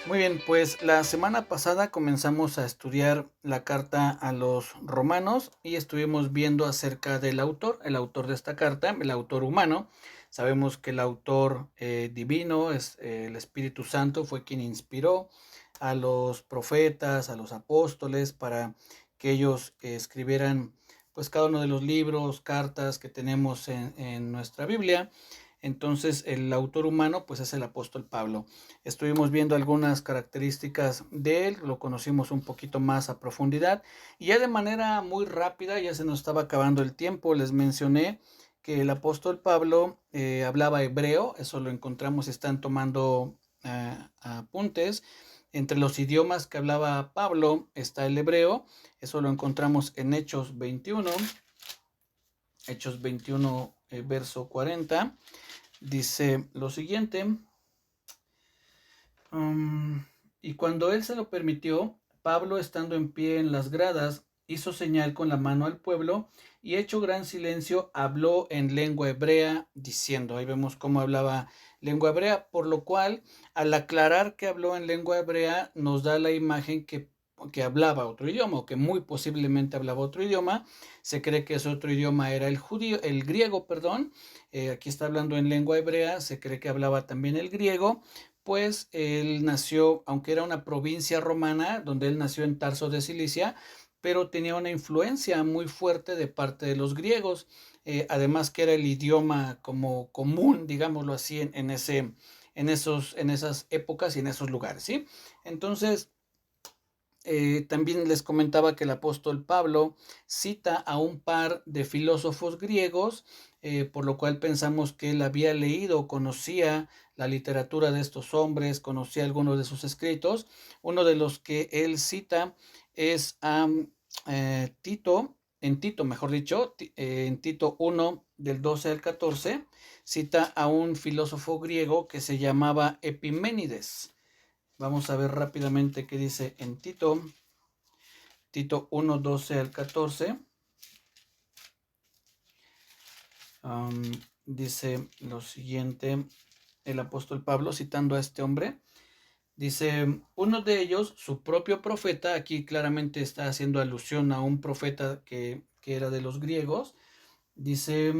Muy bien, pues la semana pasada comenzamos a estudiar la carta a los romanos y estuvimos viendo acerca del autor, el autor de esta carta, el autor humano. Sabemos que el autor divino es el Espíritu Santo, fue quien inspiró a los profetas, a los apóstoles, para que ellos escribieran pues cada uno de los libros, cartas que tenemos en nuestra Biblia. Entonces el autor humano pues es el apóstol Pablo. Estuvimos viendo algunas características de él, lo conocimos un poquito más a profundidad y ya de manera muy rápida, ya se nos estaba acabando el tiempo, les mencioné que el apóstol Pablo hablaba hebreo, eso lo encontramos, si están tomando apuntes. Entre los idiomas que hablaba Pablo está el hebreo, eso lo encontramos en Hechos 21 verso 40. Dice lo siguiente: y cuando él se lo permitió, Pablo, estando en pie en las gradas, hizo señal con la mano al pueblo y, hecho gran silencio, habló en lengua hebrea, diciendo, ahí vemos cómo hablaba lengua hebrea, por lo cual, al aclarar que habló en lengua hebrea, nos da la imagen que hablaba otro idioma, o que muy posiblemente hablaba otro idioma. Se cree que ese otro idioma era el griego, perdón. Aquí está hablando en lengua hebrea, se cree que hablaba también el griego, pues él nació, aunque era una provincia romana, donde él nació en Tarso de Cilicia, pero tenía una influencia muy fuerte de parte de los griegos, además que era el idioma como común, digámoslo así, en esas épocas y en esos lugares, ¿sí? Entonces, también les comentaba que el apóstol Pablo cita a un par de filósofos griegos, por lo cual pensamos que él había leído, conocía la literatura de estos hombres, conocía algunos de sus escritos. Uno de los que él cita es a Tito, en Tito, mejor dicho, en Tito 1, del 12 al 14, cita a un filósofo griego que se llamaba Epiménides. Vamos a ver rápidamente qué dice en Tito 1, 12 al 14. Dice lo siguiente, el apóstol Pablo citando a este hombre. Dice, uno de ellos, su propio profeta, aquí claramente está haciendo alusión a un profeta que era de los griegos. Dice,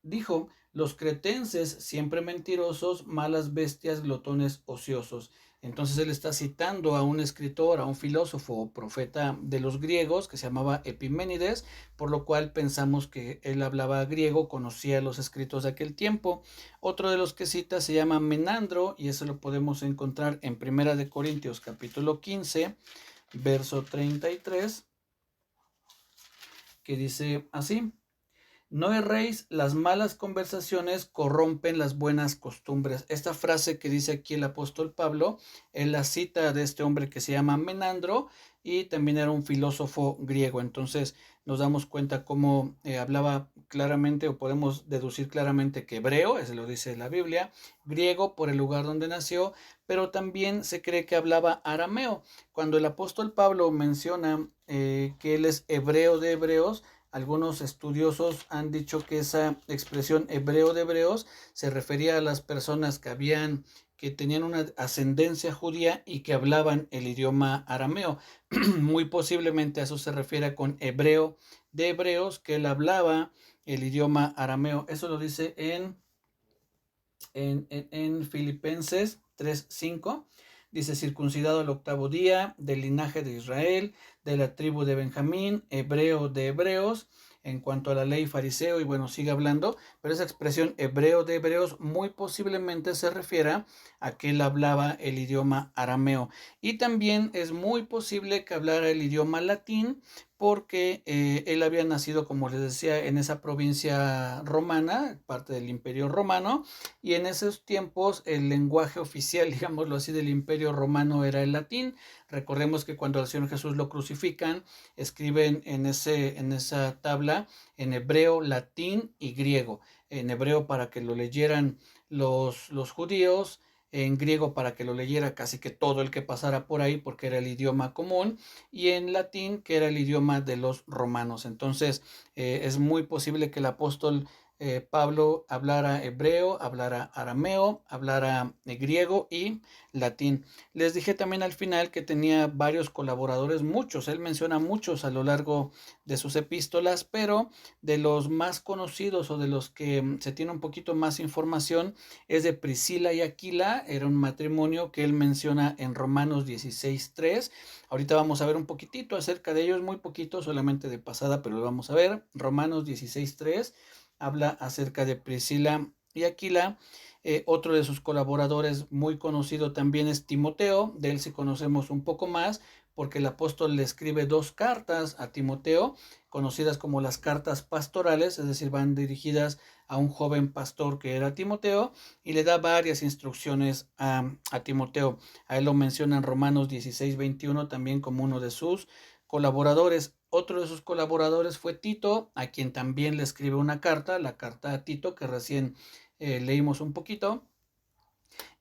dijo, los cretenses, siempre mentirosos, malas bestias, glotones, ociosos. Entonces él está citando a un escritor, a un filósofo o profeta de los griegos que se llamaba Epiménides, por lo cual pensamos que él hablaba griego, conocía los escritos de aquel tiempo. Otro de los que cita se llama Menandro, y eso lo podemos encontrar en Primera de Corintios capítulo 15, verso 33, que dice así: no erréis, las malas conversaciones corrompen las buenas costumbres. Esta frase que dice aquí el apóstol Pablo es la cita de este hombre que se llama Menandro y también era un filósofo griego. Entonces nos damos cuenta cómo hablaba claramente, o podemos deducir claramente que hebreo, eso lo dice la Biblia, griego por el lugar donde nació, pero también se cree que hablaba arameo. Cuando el apóstol Pablo menciona que él es hebreo de hebreos, algunos estudiosos han dicho que esa expresión hebreo de hebreos se refería a las personas que tenían una ascendencia judía y que hablaban el idioma arameo. Muy posiblemente a eso se refiere con hebreo de hebreos, que él hablaba el idioma arameo. Eso lo dice en Filipenses 3:5. Dice, circuncidado al octavo día, del linaje de Israel, de la tribu de Benjamín, hebreo de hebreos, en cuanto a la ley fariseo, y bueno, sigue hablando, pero esa expresión hebreo de hebreos muy posiblemente se refiera a que él hablaba el idioma arameo. Y también es muy posible que hablara el idioma latín, porque él había nacido, como les decía, en esa provincia romana, parte del Imperio Romano, y en esos tiempos el lenguaje oficial, digámoslo así, del Imperio Romano era el latín. Recordemos que cuando al Señor Jesús lo crucifican, escriben en esa tabla en hebreo, latín y griego. En hebreo para que lo leyeran los judíos, en griego para que lo leyera casi que todo el que pasara por ahí, porque era el idioma común, y en latín, que era el idioma de los romanos. Entonces es muy posible que el apóstol Pablo hablara hebreo, hablara arameo, hablara griego y latín. Les dije también al final que tenía varios colaboradores, muchos, él menciona muchos a lo largo de sus epístolas, pero de los más conocidos o de los que se tiene un poquito más información es de Priscila y Aquila. Era un matrimonio que él menciona en Romanos 16:3. Ahorita vamos a ver un poquitito acerca de ellos, muy poquito, solamente de pasada, pero lo vamos a ver. Romanos 16:3 habla acerca de Priscila y Aquila. Otro de sus colaboradores muy conocido también es Timoteo. De él sí conocemos un poco más porque el apóstol le escribe 2 cartas a Timoteo, conocidas como las cartas pastorales, es decir, van dirigidas a un joven pastor que era Timoteo, y le da varias instrucciones a Timoteo. A él lo menciona en Romanos 16:21 también como uno de sus colaboradores. Otro de sus colaboradores fue Tito, a quien también le escribe una carta, la carta a Tito, que recién leímos un poquito.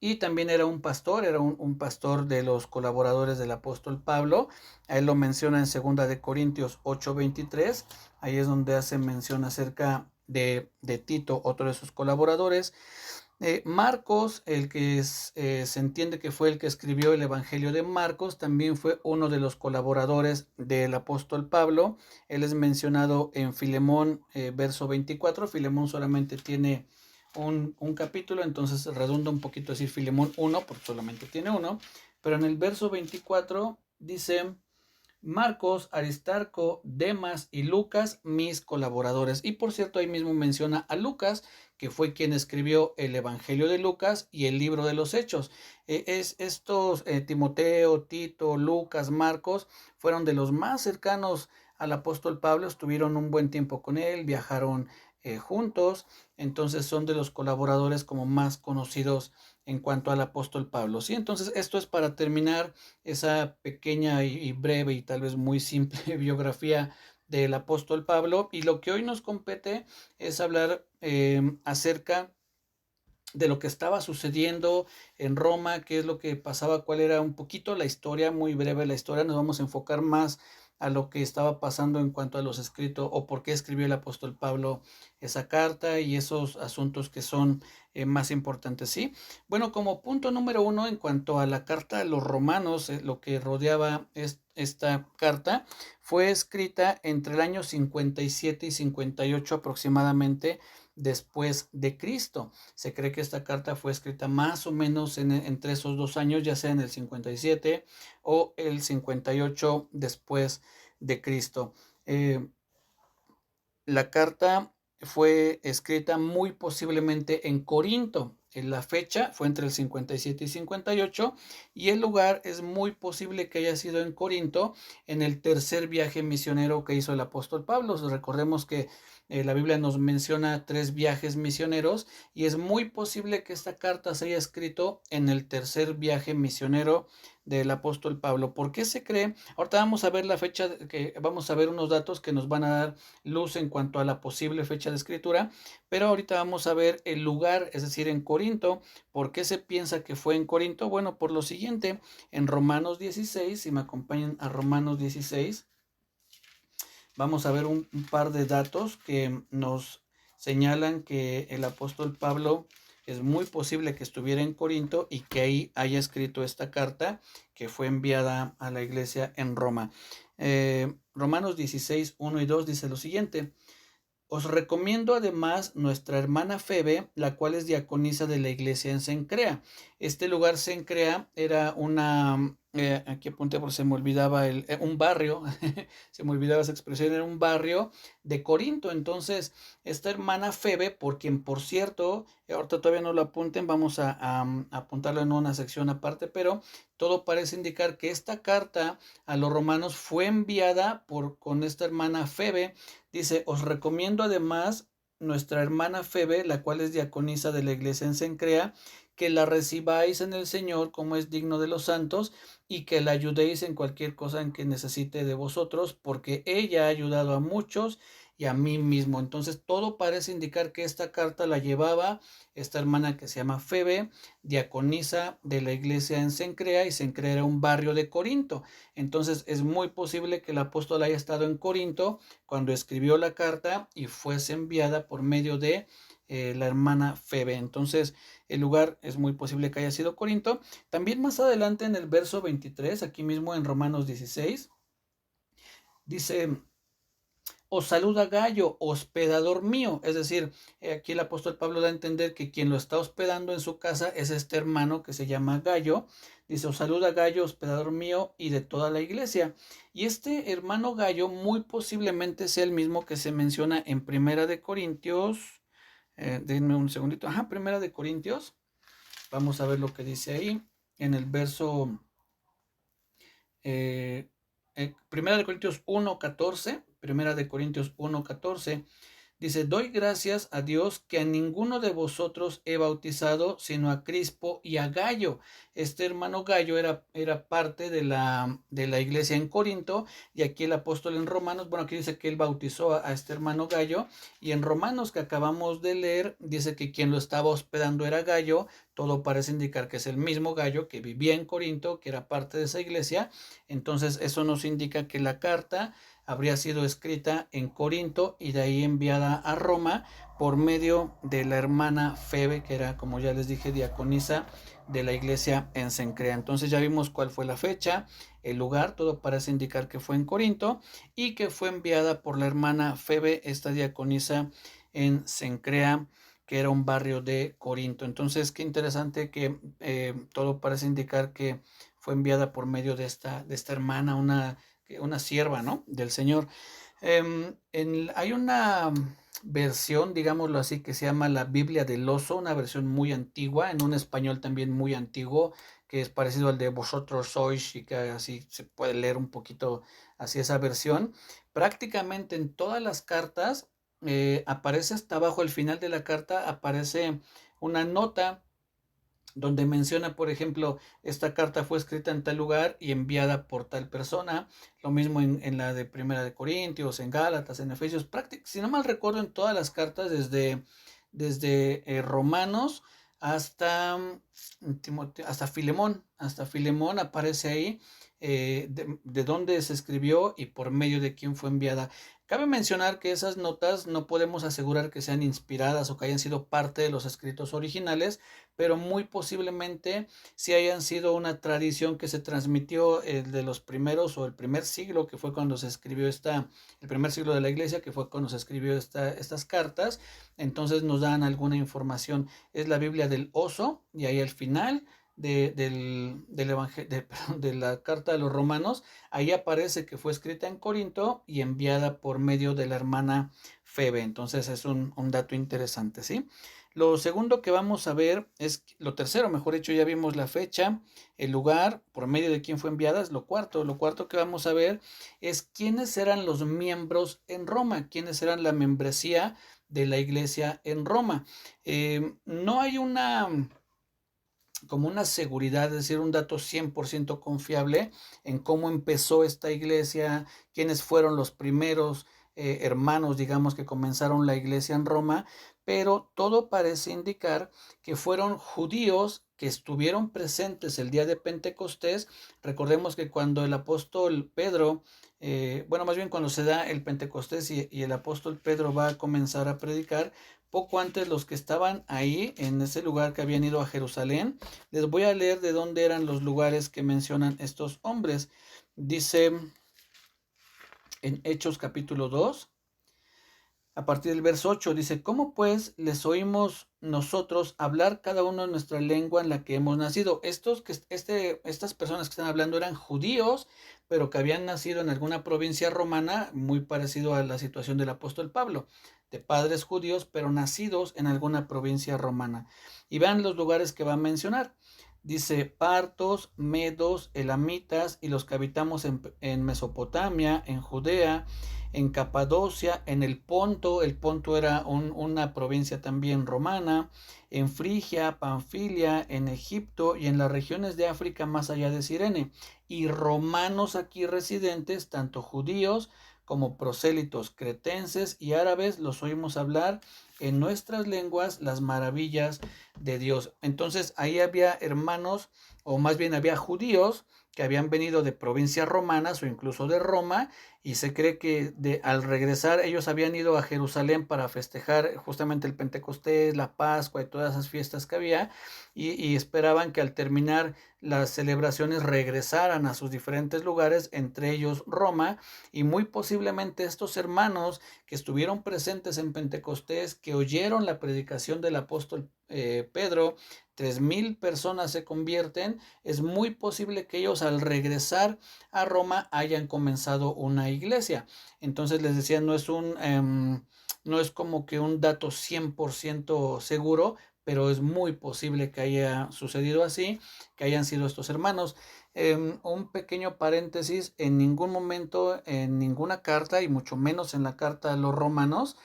Y también era un pastor, era un pastor de los colaboradores del apóstol Pablo. A él lo menciona en 2 de Corintios 8:23. Ahí es donde hace mención acerca de Tito, otro de sus colaboradores. Marcos, el que se entiende que fue el que escribió el Evangelio de Marcos, también fue uno de los colaboradores del apóstol Pablo. Él es mencionado en Filemón, verso 24. Filemón solamente tiene un capítulo, entonces redunda un poquito decir Filemón 1, porque solamente tiene uno. Pero en el verso 24 dice: Marcos, Aristarco, Demas y Lucas, mis colaboradores. Y por cierto, ahí mismo menciona a Lucas, que fue quien escribió el Evangelio de Lucas y el libro de los Hechos. Estos Timoteo, Tito, Lucas, Marcos, fueron de los más cercanos al apóstol Pablo, estuvieron un buen tiempo con él, viajaron juntos, entonces son de los colaboradores como más conocidos en cuanto al apóstol Pablo. ¿Sí? Entonces esto es para terminar esa pequeña y breve y tal vez muy simple biografía del apóstol Pablo, y lo que hoy nos compete es hablar acerca de lo que estaba sucediendo en Roma, qué es lo que pasaba, cuál era un poquito la historia, muy breve la historia. Nos vamos a enfocar más a lo que estaba pasando en cuanto a los escritos o por qué escribió el apóstol Pablo esa carta y esos asuntos que son más importantes, ¿sí? Bueno, como punto número 1 en cuanto a la carta a los romanos, lo que rodeaba esta carta fue escrita entre el año 57 y 58 aproximadamente después de Cristo. Se cree que esta carta fue escrita más o menos entre esos 2 años, ya sea en el 57 o el 58 después de Cristo. La carta fue escrita muy posiblemente en Corinto. La fecha fue entre el 57 y 58 y el lugar es muy posible que haya sido en Corinto, en el tercer viaje misionero que hizo el apóstol Pablo. Recordemos que la Biblia nos menciona 3 viajes misioneros y es muy posible que esta carta se haya escrito en el tercer viaje misionero del apóstol Pablo. ¿Por qué se cree? Ahorita vamos a ver la fecha, vamos a ver unos datos que nos van a dar luz en cuanto a la posible fecha de escritura, pero ahorita vamos a ver el lugar, es decir, en Corinto. ¿Por qué se piensa que fue en Corinto? Bueno, por lo siguiente, en Romanos 16, si me acompañan a Romanos 16, vamos a ver un par de datos que nos señalan que el apóstol Pablo es muy posible que estuviera en Corinto y que ahí haya escrito esta carta que fue enviada a la iglesia en Roma. Romanos 16, 1 y 2 dice lo siguiente: Os recomiendo además nuestra hermana Febe, la cual es diaconisa de la iglesia en Cencrea. Este lugar, Cencrea, era aquí apunté porque se me olvidaba un barrio, se me olvidaba esa expresión, era un barrio de Corinto. Entonces, esta hermana Febe, por quien, por cierto, ahorita todavía no lo apunten, vamos a apuntarlo en una sección aparte, pero todo parece indicar que esta carta a los romanos fue enviada con esta hermana Febe. Dice: os recomiendo además nuestra hermana Febe, la cual es diaconisa de la iglesia en Cencrea, que la recibáis en el Señor como es digno de los santos y que la ayudéis en cualquier cosa en que necesite de vosotros, porque ella ha ayudado a muchos y a mí mismo. Entonces todo parece indicar que esta carta la llevaba esta hermana que se llama Febe, diaconisa de la iglesia en Cencrea, y Cencrea era un barrio de Corinto. Entonces es muy posible que el apóstol haya estado en Corinto cuando escribió la carta y fuese enviada por medio de la hermana Febe. Entonces el lugar es muy posible que haya sido Corinto. También más adelante en el verso 23, aquí mismo en Romanos 16, dice: os saluda Gallo, hospedador mío. Es decir, aquí el apóstol Pablo da a entender que quien lo está hospedando en su casa es este hermano que se llama Gallo. Dice: os saluda Gallo, hospedador mío y de toda la iglesia. Y este hermano Gallo muy posiblemente sea el mismo que se menciona en Primera de Corintios. Denme un segundito. Primera de Corintios. Vamos a ver lo que dice ahí en el verso Primera de Corintios 1:14. Primera de Corintios 1:14 dice: doy gracias a Dios que a ninguno de vosotros he bautizado, sino a Crispo y a Gallo. Este hermano Gallo era parte de la iglesia en Corinto, y aquí el apóstol en Romanos, bueno, aquí dice que él bautizó a este hermano Gallo, y en Romanos que acabamos de leer, dice que quien lo estaba hospedando era Gallo. Todo parece indicar que es el mismo Gallo que vivía en Corinto, que era parte de esa iglesia. Entonces eso nos indica que la carta habría sido escrita en Corinto y de ahí enviada a Roma por medio de la hermana Febe, que era, como ya les dije, diaconisa de la iglesia en Cencrea. Entonces ya vimos cuál fue la fecha, el lugar, todo parece indicar que fue en Corinto y que fue enviada por la hermana Febe, esta diaconisa en Cencrea, que era un barrio de Corinto. Entonces qué interesante que todo parece indicar que fue enviada por medio de esta hermana, una sierva, ¿no?, del Señor. Hay una versión, digámoslo así, que se llama la Biblia del Oso, una versión muy antigua, en un español también muy antiguo, que es parecido al de Vosotros Sois, y que así se puede leer un poquito así esa versión. Prácticamente en todas las cartas aparece hasta abajo, al final de la carta, aparece una nota donde menciona, por ejemplo, esta carta fue escrita en tal lugar y enviada por tal persona. Lo mismo en la de Primera de Corintios, en Gálatas, en Efesios. Si no mal recuerdo, en todas las cartas, desde Romanos hasta, hasta Filemón. Hasta Filemón aparece ahí de dónde se escribió y por medio de quién fue enviada. Cabe mencionar que esas notas no podemos asegurar que sean inspiradas o que hayan sido parte de los escritos originales, pero muy posiblemente sí hayan sido una tradición que se transmitió de los primeros, o el primer siglo, que fue cuando se escribió el primer siglo de la iglesia, que fue cuando se escribió estas cartas. Entonces nos dan alguna información. Es la Biblia del Oso, y ahí al final de la carta de los Romanos, ahí aparece que fue escrita en Corinto y enviada por medio de la hermana Febe. Entonces es un dato interesante, ¿sí? Lo segundo que vamos a ver es, lo tercero, mejor dicho, ya vimos la fecha, el lugar, por medio de quién fue enviada. Lo cuarto que vamos a ver es quiénes eran los miembros en Roma, quiénes eran la membresía de la iglesia en Roma. No hay como una seguridad, es decir, un dato 100% confiable en cómo empezó esta iglesia, quiénes fueron los primeros hermanos, digamos, que comenzaron la iglesia en Roma, pero todo parece indicar que fueron judíos que estuvieron presentes el día de Pentecostés. Recordemos que cuando el apóstol Pedro, más bien cuando se da el Pentecostés y el apóstol Pedro va a comenzar a predicar, poco antes los que estaban ahí en ese lugar, que habían ido a Jerusalén, les voy a leer de dónde eran los lugares que mencionan estos hombres. Dice en Hechos capítulo 2, a partir del verso 8, dice: ¿cómo pues les oímos nosotros hablar cada uno en nuestra lengua en la que hemos nacido? Estas personas que están hablando eran judíos, pero que habían nacido en alguna provincia romana, muy parecido a la situación del apóstol Pablo, de padres judíos, pero nacidos en alguna provincia romana. Y vean los lugares que va a mencionar. Dice: partos, medos, elamitas, y los que habitamos en Mesopotamia, en Judea, en Capadocia, en el Ponto era una provincia también romana, en Frigia, Panfilia, en Egipto y en las regiones de África más allá de Cirene, y romanos aquí residentes, tanto judíos como prosélitos cretenses y árabes, los oímos hablar en nuestras lenguas las maravillas de Dios. Entonces ahí había hermanos, o más bien había judíos que habían venido de provincias romanas o incluso de Roma, y se cree que al regresar ellos habían ido a Jerusalén para festejar justamente el Pentecostés, la Pascua y todas esas fiestas que había, y esperaban que al terminar las celebraciones regresaran a sus diferentes lugares, entre ellos Roma, y muy posiblemente estos hermanos que estuvieron presentes en Pentecostés, que oyeron la predicación del apóstol Pedro, 3,000 personas se convierten, es muy posible que ellos al regresar a Roma hayan comenzado una iglesia. Entonces les decía, no es como que un dato 100% seguro, pero es muy posible que haya sucedido así, que hayan sido estos hermanos. Un pequeño paréntesis, en ningún momento, en ninguna carta, y mucho menos en la carta a los romanos,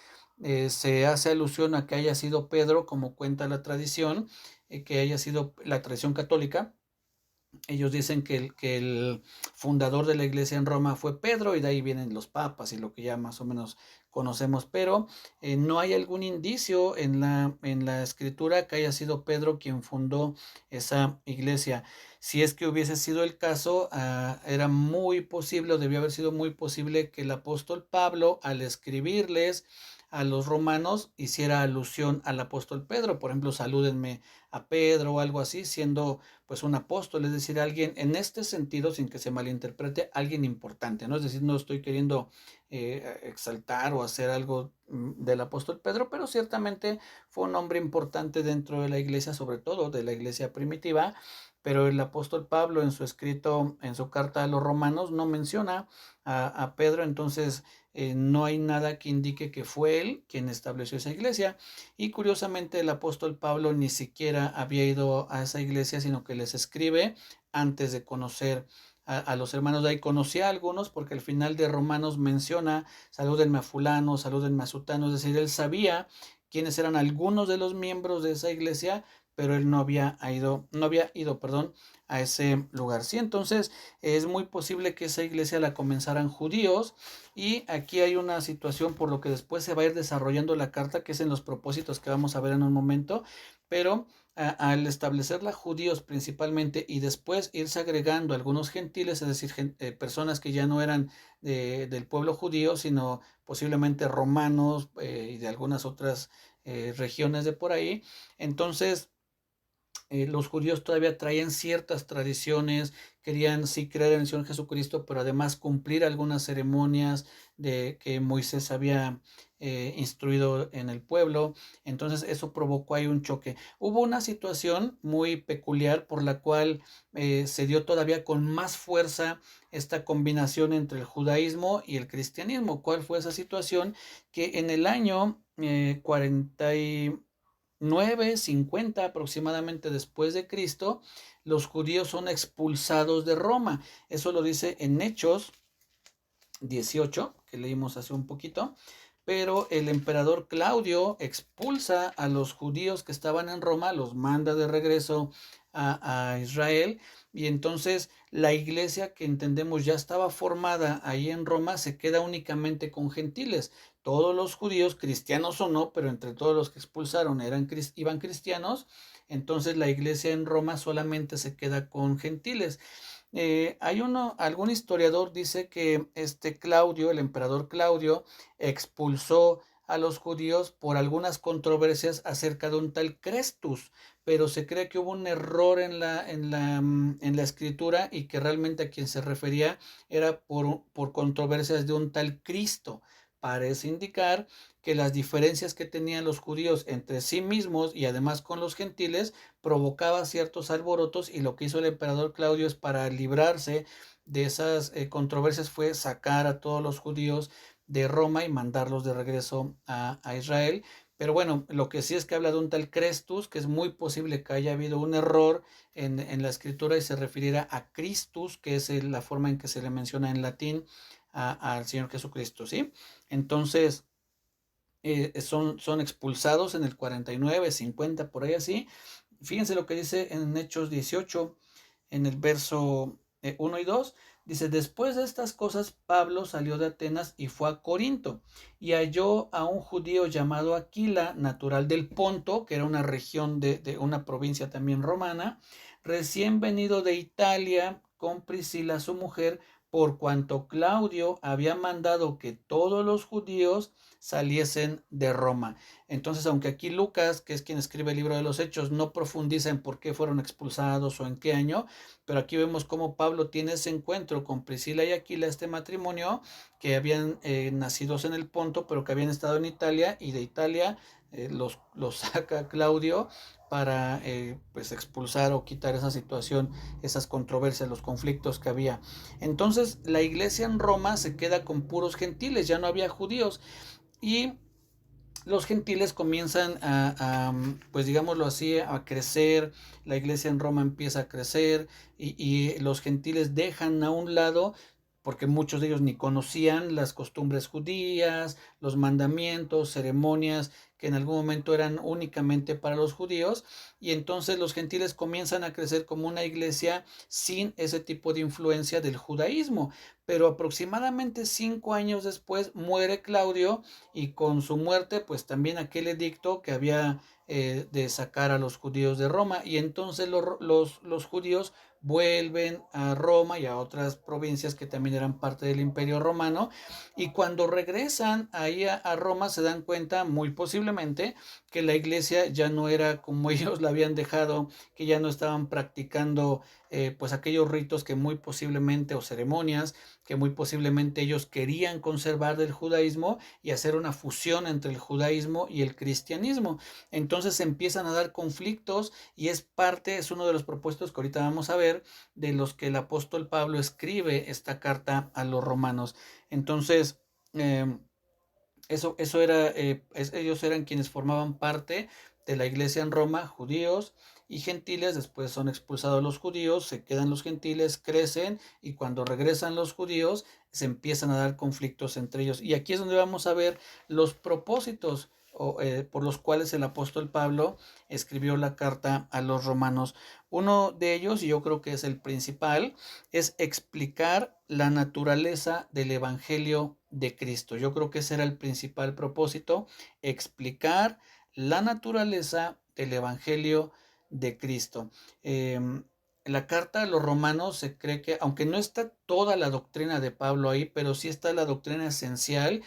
se hace alusión a que haya sido Pedro, como cuenta la tradición, que haya sido la tradición católica. Ellos dicen que el fundador de la iglesia en Roma fue Pedro, y de ahí vienen los papas y lo que ya más o menos conocemos, pero no hay algún indicio en la escritura que haya sido Pedro quien fundó esa iglesia. Si es que hubiese sido el caso, era muy posible, o debió haber sido muy posible, que el apóstol Pablo, al escribirles a los romanos, hiciera alusión al apóstol Pedro. Por ejemplo, salúdenme a Pedro o algo así, siendo pues un apóstol, es decir, alguien en este sentido, sin que se malinterprete, alguien importante, ¿no? Es decir, no estoy queriendo exaltar o hacer algo del apóstol Pedro, pero ciertamente fue un hombre importante dentro de la iglesia, sobre todo de la iglesia primitiva. Pero el apóstol Pablo, en su escrito, en su carta a los romanos, no menciona a Pedro. Entonces no hay nada que indique que fue él quien estableció esa iglesia. Y curiosamente el apóstol Pablo ni siquiera había ido a esa iglesia, sino que les escribe antes de conocer a los hermanos de ahí. Conocía a algunos porque al final de Romanos menciona: salúdenme a fulano, salúdenme a sutano. Es decir, él sabía quiénes eran algunos de los miembros de esa iglesia, pero él no había ido, perdón, a ese lugar. Sí, entonces es muy posible que esa iglesia la comenzaran judíos, y aquí hay una situación por lo que después se va a ir desarrollando la carta, que es en los propósitos que vamos a ver en un momento, pero al establecerla judíos principalmente y después irse agregando algunos gentiles, es decir, personas que ya no eran del pueblo judío, sino posiblemente romanos y de algunas otras regiones de por ahí. Entonces los judíos todavía traían ciertas tradiciones, querían sí creer en el Señor Jesucristo, pero además cumplir algunas ceremonias de que Moisés había instruido en el pueblo. Entonces eso provocó ahí un choque. Hubo una situación muy peculiar por la cual se dio todavía con más fuerza esta combinación entre el judaísmo y el cristianismo. ¿Cuál fue esa situación? Que en el año 50 aproximadamente después de Cristo, los judíos son expulsados de Roma. Eso lo dice en Hechos 18, que leímos hace un poquito. Pero el emperador Claudio expulsa a los judíos que estaban en Roma, los manda de regreso a Israel, y entonces la iglesia, que entendemos ya estaba formada ahí en Roma, se queda únicamente con gentiles. Todos los judíos, cristianos o no, pero entre todos los que expulsaron iban cristianos. Entonces la iglesia en Roma solamente se queda con gentiles. Algún historiador dice que Claudio, el emperador Claudio, expulsó a los judíos por algunas controversias acerca de un tal Crestus, pero se cree que hubo un error en la escritura, y que realmente a quien se refería era por controversias de un tal Cristo. Parece indicar que las diferencias que tenían los judíos entre sí mismos y además con los gentiles provocaba ciertos alborotos, y lo que hizo el emperador Claudio es, para librarse de esas controversias, fue sacar a todos los judíos de Roma y mandarlos de regreso a Israel. Pero bueno, lo que sí es que habla de un tal Crestus, que es muy posible que haya habido un error en la escritura y se refiriera a Christus, que es la forma en que se le menciona en latín al Señor Jesucristo, ¿sí? Entonces son expulsados en el 49, 50, por ahí así. Fíjense lo que dice en Hechos 18, en el verso 1 y 2. Dice, después de estas cosas, Pablo salió de Atenas y fue a Corinto, y halló a un judío llamado Aquila, natural del Ponto, que era una región de una provincia también romana, recién venido de Italia, con Priscila su mujer, por cuanto Claudio había mandado que todos los judíos saliesen de Roma. Entonces, aunque aquí Lucas, que es quien escribe el libro de los Hechos, no profundiza en por qué fueron expulsados o en qué año, pero aquí vemos cómo Pablo tiene ese encuentro con Priscila y Aquila, este matrimonio, que habían nacidos en el Ponto, pero que habían estado en Italia, y de Italia los saca Claudio para pues expulsar o quitar esa situación, esas controversias, los conflictos que había. Entonces la iglesia en Roma se queda con puros gentiles, ya no había judíos, y los gentiles comienzan pues digámoslo así, a crecer, la iglesia en Roma empieza a crecer, y los gentiles dejan a un lado, porque muchos de ellos ni conocían las costumbres judías, los mandamientos, ceremonias que en algún momento eran únicamente para los judíos, y entonces los gentiles comienzan a crecer como una iglesia sin ese tipo de influencia del judaísmo. Pero aproximadamente 5 años después muere Claudio, y con su muerte pues también aquel edicto que había de sacar a los judíos de Roma, y entonces los judíos vuelven a Roma y a otras provincias que también eran parte del Imperio Romano, y cuando regresan ahí a Roma se dan cuenta muy posiblemente que la iglesia ya no era como ellos la habían dejado, que ya no estaban practicando pues aquellos ritos que muy posiblemente, o ceremonias que muy posiblemente ellos querían conservar del judaísmo y hacer una fusión entre el judaísmo y el cristianismo. Entonces se empiezan a dar conflictos, y es uno de los propuestos que ahorita vamos a ver, de los que el apóstol Pablo escribe esta carta a los romanos. Entonces, eso era, ellos eran quienes formaban parte de la iglesia en Roma, judíos y gentiles. Después son expulsados los judíos, se quedan los gentiles, crecen, y cuando regresan los judíos se empiezan a dar conflictos entre ellos. Y aquí es donde vamos a ver los propósitos por los cuales el apóstol Pablo escribió la carta a los romanos. Uno de ellos, y yo creo que es el principal, es explicar la naturaleza del Evangelio de Cristo. Yo creo que ese era el principal propósito, explicar la naturaleza del Evangelio de Cristo. La carta a los romanos se cree que, aunque no está toda la doctrina de Pablo ahí, pero sí está la doctrina esencial.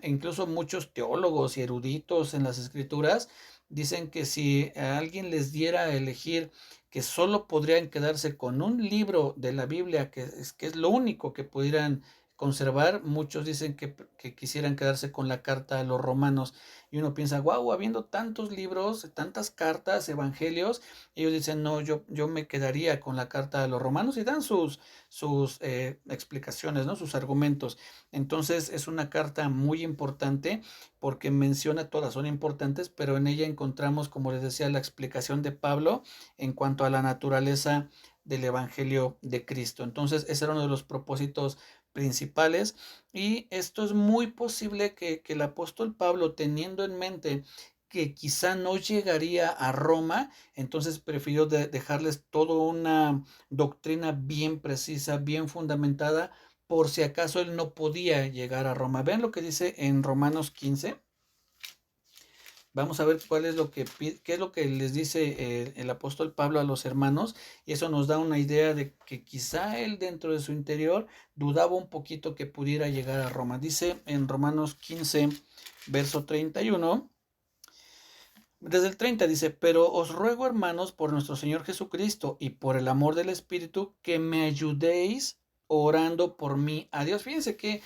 Incluso muchos teólogos y eruditos en las escrituras dicen que si a alguien les diera a elegir, que solo podrían quedarse con un libro de la Biblia, que es lo único que pudieran conservar, muchos dicen que quisieran quedarse con la carta a los romanos. Y uno piensa, wow, habiendo tantos libros, tantas cartas, evangelios, ellos dicen, no, yo me quedaría con la carta a los romanos, y dan sus explicaciones, ¿no? Sus argumentos. Entonces es una carta muy importante, porque menciona, todas son importantes, pero en ella encontramos, como les decía, la explicación de Pablo en cuanto a la naturaleza del Evangelio de Cristo. Entonces ese era uno de los propósitos principales, y esto es muy posible que el apóstol Pablo, teniendo en mente que quizá no llegaría a Roma, entonces prefirió dejarles toda una doctrina bien precisa, bien fundamentada, por si acaso él no podía llegar a Roma. Vean lo que dice en Romanos 15. Vamos a ver qué es lo que les dice el apóstol Pablo a los hermanos, y eso nos da una idea de que quizá él, dentro de su interior, dudaba un poquito que pudiera llegar a Roma. Dice en Romanos 15, verso 31, desde el 30 dice, pero os ruego, hermanos, por nuestro Señor Jesucristo y por el amor del Espíritu, que me ayudéis orando por mí a Dios. Fíjense que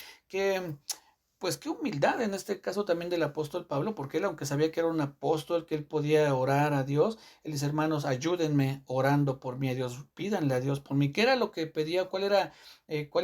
pues qué humildad en este caso también del apóstol Pablo, porque él, aunque sabía que era un apóstol, que él podía orar a Dios, él dice, hermanos, ayúdenme orando por mí a Dios, pídanle a Dios por mí. ¿Qué era lo que pedía? ¿Cuál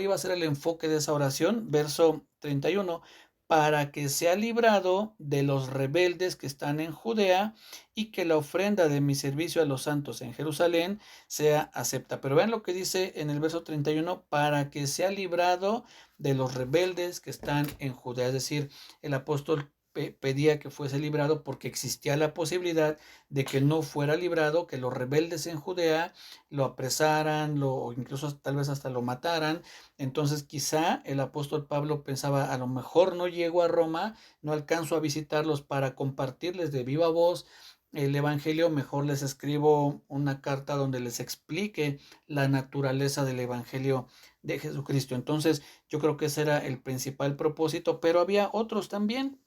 iba a ser el enfoque de esa oración? Verso 31, para que sea librado de los rebeldes que están en Judea, y que la ofrenda de mi servicio a los santos en Jerusalén sea acepta. Pero vean lo que dice en el verso 31, para que sea librado de los rebeldes que están en Judea. Es decir, el apóstol pedía que fuese librado porque existía la posibilidad de que no fuera librado, que los rebeldes en Judea lo apresaran, o incluso tal vez hasta lo mataran. Entonces quizá el apóstol Pablo pensaba, a lo mejor no llego a Roma, no alcanzo a visitarlos para compartirles de viva voz el evangelio, mejor les escribo una carta donde les explique la naturaleza del evangelio de Jesucristo. Entonces yo creo que ese era el principal propósito, pero había otros también,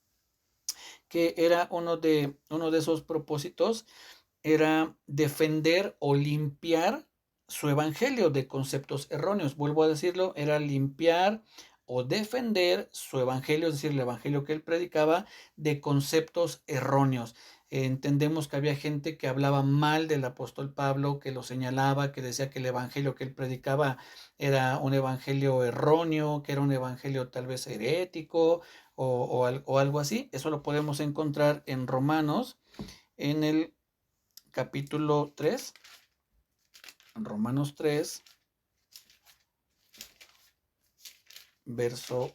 que era uno de esos propósitos, era defender o limpiar su evangelio de conceptos erróneos. Vuelvo a decirlo, era limpiar o defender su evangelio, es decir, el evangelio que él predicaba, de conceptos erróneos. Entendemos que había gente que hablaba mal del apóstol Pablo, que lo señalaba, que decía que el evangelio que él predicaba era un evangelio erróneo, que era un evangelio tal vez herético o algo así. Eso lo podemos encontrar en Romanos, en el capítulo 3, Romanos 3, verso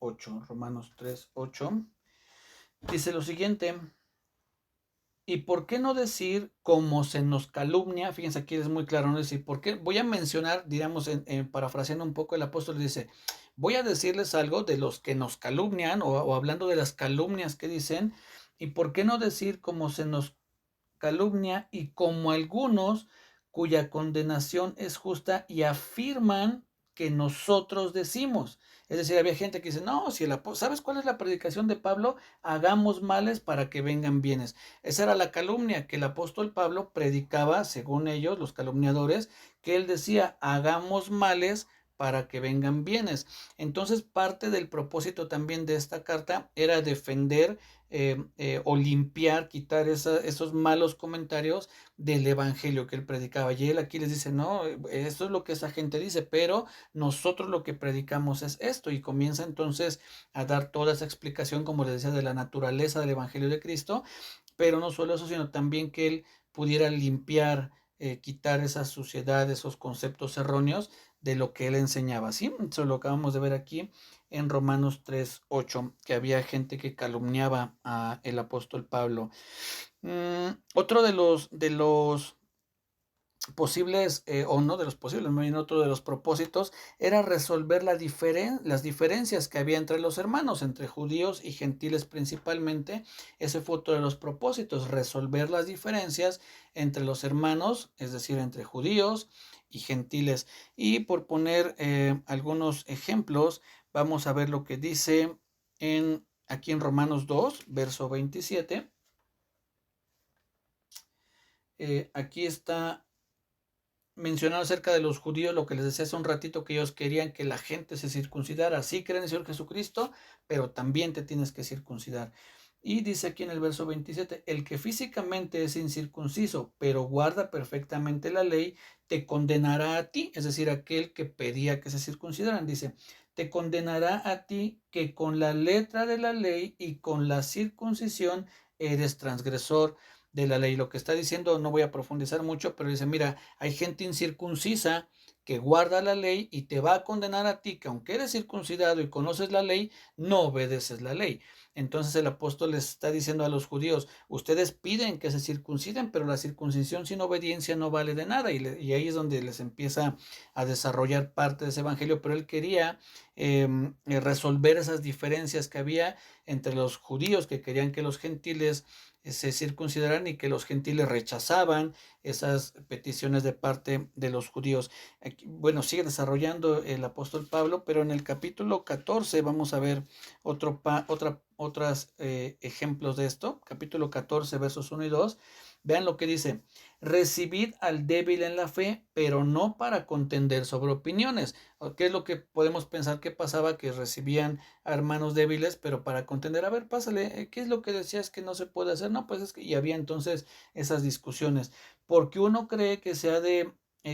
8. Romanos 3, 8. Dice lo siguiente: ¿y por qué no decir como se nos calumnia? Fíjense, aquí es muy claro, no decir, ¿por qué? Voy a mencionar, digamos, parafraseando un poco, el apóstol dice, voy a decirles algo de los que nos calumnian, o hablando de las calumnias que dicen, ¿y por qué no decir como se nos calumnia y como algunos cuya condenación es justa y afirman que nosotros decimos? Es decir, había gente que dice, no, si ¿sabes cuál es la predicación de Pablo? Hagamos males para que vengan bienes. Esa era la calumnia que el apóstol Pablo predicaba, según ellos, los calumniadores, que él decía, hagamos males para que vengan bienes. Entonces, parte del propósito también de esta carta era defender o limpiar, quitar esos malos comentarios del evangelio que él predicaba. Y él aquí les dice, no, esto es lo que esa gente dice, pero nosotros lo que predicamos es esto. Y comienza entonces a dar toda esa explicación, como les decía, de la naturaleza del evangelio de Cristo, pero no solo eso, sino también que él pudiera limpiar, quitar esa suciedad, esos conceptos erróneos de lo que él enseñaba. ¿Sí? Eso lo acabamos de ver aquí en Romanos 3, 8, que había gente que calumniaba a el apóstol Pablo. Otro de los posibles, o no de los posibles, más bien otro de los propósitos, era resolver las diferencias que había entre los hermanos, entre judíos y gentiles principalmente. Ese fue otro de los propósitos, resolver las diferencias entre los hermanos, es decir, entre judíos y gentiles. Y por poner algunos ejemplos, vamos a ver lo que dice aquí en Romanos 2, verso 27. Aquí está mencionar acerca de los judíos, lo que les decía hace un ratito, que ellos querían que la gente se circuncidara. Sí creen en el Señor Jesucristo, pero también te tienes que circuncidar. Y dice aquí en el verso 27, el que físicamente es incircunciso, pero guarda perfectamente la ley, te condenará a ti, es decir, aquel que pedía que se circuncidaran. Dice, te condenará a ti que con la letra de la ley y con la circuncisión eres transgresor de la ley. Lo que está diciendo, no voy a profundizar mucho, pero dice, mira, hay gente incircuncisa que guarda la ley y te va a condenar a ti, que aunque eres circuncidado y conoces la ley, no obedeces la ley. Entonces el apóstol les está diciendo a los judíos, ustedes piden que se circunciden, pero la circuncisión sin obediencia no vale de nada. Y ahí es donde les empieza a desarrollar parte de ese evangelio, pero él quería resolver esas diferencias que había entre los judíos, que querían que los gentiles se circuncidaran, y que los gentiles rechazaban esas peticiones de parte de los judíos. Aquí, bueno, sigue desarrollando el apóstol Pablo, pero en el capítulo 14 vamos a ver otros ejemplos de esto. Capítulo 14, versos 1 y 2. Vean lo que dice: recibid al débil en la fe, pero no para contender sobre opiniones. ¿Qué es lo que podemos pensar que pasaba? Que recibían a hermanos débiles, pero para contender, a ver, pásale, ¿qué es lo que decías que no se puede hacer? No, pues es que, y había entonces esas discusiones, porque uno cree que se ha de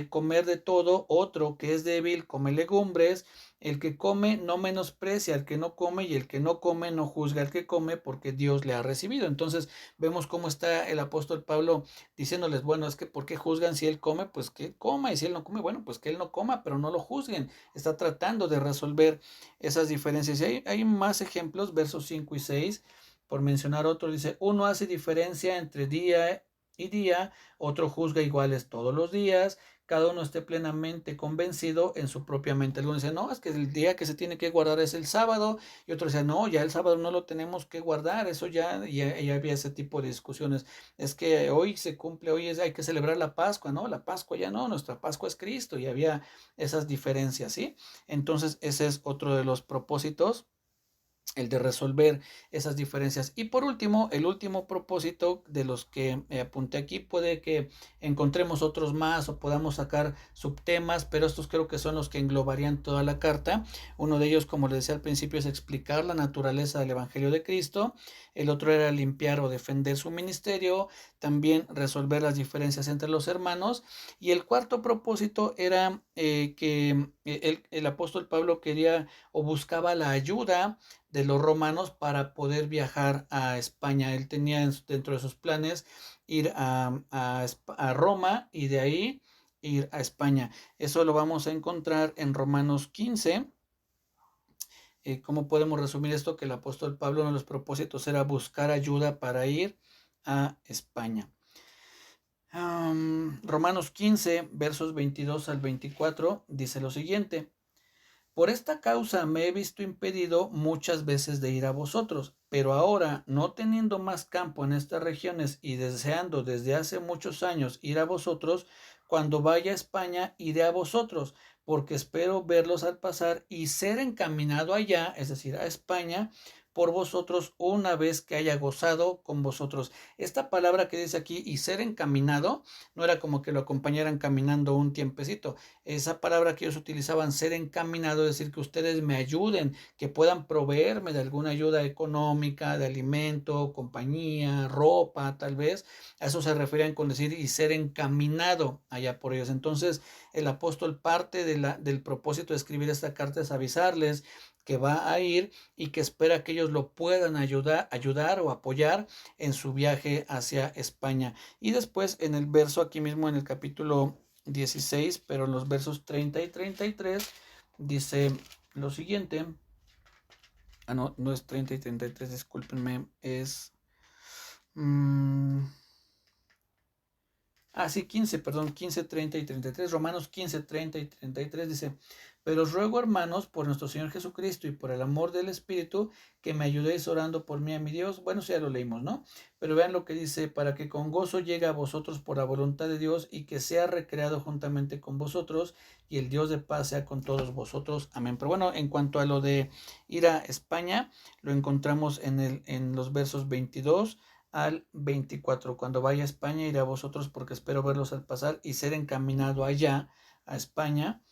comer de todo, otro que es débil come legumbres, el que come no menosprecia al que no come y el que no come no juzga al que come porque Dios le ha recibido. Entonces vemos cómo está el apóstol Pablo diciéndoles, bueno, es que ¿por qué juzgan si él come? Pues que él coma, y si él no come, bueno, pues que él no coma, pero no lo juzguen. Está tratando de resolver esas diferencias. Y hay más ejemplos, versos 5 y 6, por mencionar otro, dice, uno hace diferencia entre día y día, otro juzga iguales todos los días, cada uno esté plenamente convencido en su propia mente. Algunos dicen, no, es que el día que se tiene que guardar es el sábado, y otros dicen, no, ya el sábado no lo tenemos que guardar, eso ya había ese tipo de discusiones. Es que hoy se cumple, hay que celebrar la Pascua, ¿no? La Pascua ya no, nuestra Pascua es Cristo, y había esas diferencias, ¿sí? Entonces, ese es otro de los propósitos, el de resolver esas diferencias. Y por último, el último propósito de los que apunté aquí, puede que encontremos otros más o podamos sacar subtemas, pero estos creo que son los que englobarían toda la carta. Uno de ellos, como les decía al principio, es explicar la naturaleza del Evangelio de Cristo. El otro era limpiar o defender su ministerio, también resolver las diferencias entre los hermanos. Y el cuarto propósito era que el apóstol Pablo quería o buscaba la ayuda de los romanos para poder viajar a España. Él tenía dentro de sus planes ir a Roma y de ahí ir a España. Eso lo vamos a encontrar en Romanos 15. ¿Cómo podemos resumir esto? Que el apóstol Pablo, uno de los propósitos era buscar ayuda para ir a España. Romanos 15, versos 22 al 24, dice lo siguiente. Por esta causa me he visto impedido muchas veces de ir a vosotros, pero ahora, no teniendo más campo en estas regiones y deseando desde hace muchos años ir a vosotros, cuando vaya a España iré a vosotros, porque espero verlos al pasar y ser encaminado allá, es decir, a España, por vosotros una vez que haya gozado con vosotros. Esta palabra que dice aquí, y ser encaminado, no era como que lo acompañaran caminando un tiempecito. Esa palabra que ellos utilizaban, ser encaminado, es decir, que ustedes me ayuden, que puedan proveerme de alguna ayuda económica, de alimento, compañía, ropa, tal vez. A eso se referían con decir y ser encaminado allá por ellos. Entonces, el apóstol, parte del propósito de escribir esta carta es avisarles que va a ir y que espera que ellos lo puedan ayudar o apoyar en su viaje hacia España. Y después en el verso aquí mismo en el capítulo 16, pero en los versos 30 y 33 dice lo siguiente. No es 30 y 33, discúlpenme, es... sí, 15, perdón, 15, 30 y 33. Romanos 15, 30 y 33 dice, pero os ruego, hermanos, por nuestro Señor Jesucristo y por el amor del Espíritu, que me ayudéis orando por mí a mi Dios. Bueno, eso ya lo leímos, ¿no? Pero vean lo que dice, para que con gozo llegue a vosotros por la voluntad de Dios y que sea recreado juntamente con vosotros, y el Dios de paz sea con todos vosotros. Amén. Pero bueno, en cuanto a lo de ir a España, lo encontramos en los versos 22 al 24. Cuando vaya a España iré a vosotros, porque espero verlos al pasar y ser encaminado allá a España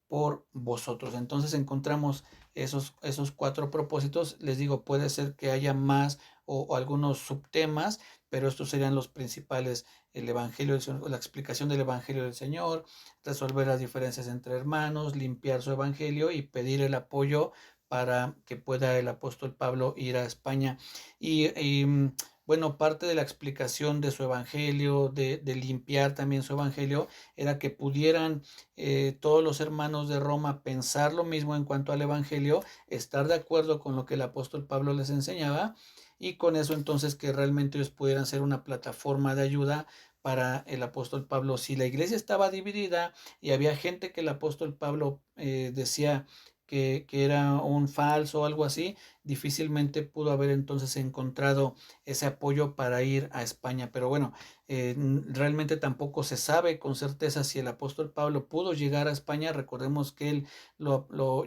por vosotros. Entonces encontramos esos cuatro propósitos. Les digo, puede ser que haya más o algunos subtemas, pero estos serían los principales: el Evangelio del Señor, la explicación del Evangelio del Señor, resolver las diferencias entre hermanos, limpiar su Evangelio y pedir el apoyo para que pueda el apóstol Pablo ir a España. Y bueno, parte de la explicación de su evangelio, de limpiar también su evangelio, era que pudieran todos los hermanos de Roma pensar lo mismo en cuanto al evangelio, estar de acuerdo con lo que el apóstol Pablo les enseñaba, y con eso entonces que realmente ellos pudieran ser una plataforma de ayuda para el apóstol Pablo. Si la iglesia estaba dividida y había gente que el apóstol Pablo decía que era un falso o algo así, difícilmente pudo haber entonces encontrado ese apoyo para ir a España. Pero bueno, realmente tampoco se sabe con certeza si el apóstol Pablo pudo llegar a España. Recordemos que él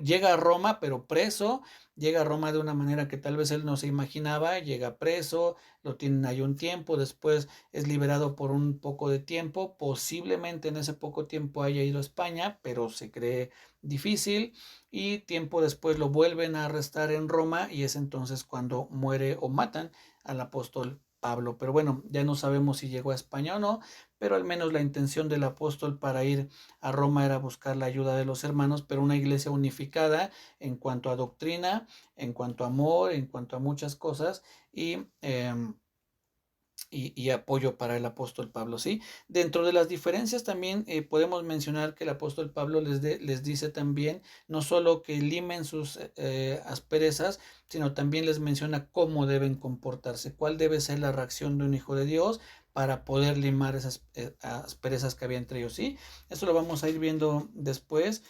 llega a Roma, pero preso. Llega a Roma de una manera que tal vez él no se imaginaba. Llega preso, lo tienen ahí un tiempo, después es liberado por un poco de tiempo. Posiblemente en ese poco tiempo haya ido a España, pero se cree difícil, y tiempo después lo vuelven a arrestar en Roma, y es entonces cuando muere o matan al apóstol Pablo. Pero bueno, ya no sabemos si llegó a España o no, pero al menos la intención del apóstol para ir a Roma era buscar la ayuda de los hermanos, pero una iglesia unificada en cuanto a doctrina, en cuanto a amor, en cuanto a muchas cosas y apoyo para el apóstol Pablo, ¿sí? Dentro de las diferencias también podemos mencionar que el apóstol Pablo les dice también no solo que limen sus asperezas, sino también les menciona cómo deben comportarse, cuál debe ser la reacción de un hijo de Dios para poder limar esas asperezas que había entre ellos, ¿sí? Eso lo vamos a ir viendo después.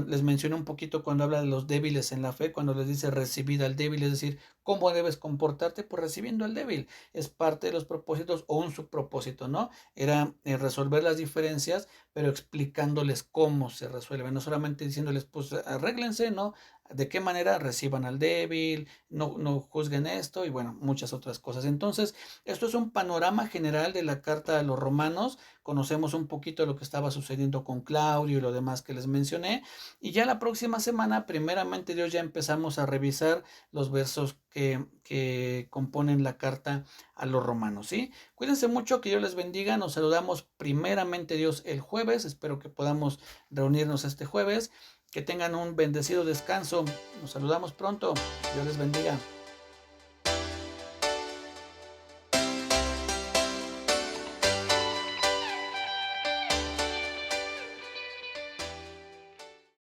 Les mencioné un poquito cuando habla de los débiles en la fe, cuando les dice recibid al débil, es decir, ¿cómo debes comportarte? Pues recibiendo al débil. Es parte de los propósitos o un subpropósito, ¿no? Era resolver las diferencias, pero explicándoles cómo se resuelven, no solamente diciéndoles, pues arréglense, ¿no? De qué manera reciban al débil, no juzguen esto y bueno, muchas otras cosas. Entonces, esto es un panorama general de la carta a los romanos. Conocemos un poquito de lo que estaba sucediendo con Claudio y lo demás que les mencioné. Y ya la próxima semana, primeramente Dios, ya empezamos a revisar los versos que componen la carta a los romanos, ¿sí? Cuídense mucho, que Dios les bendiga. Nos saludamos primeramente Dios el jueves. Espero que podamos reunirnos este jueves. Que tengan un bendecido descanso. Nos saludamos pronto. Dios les bendiga.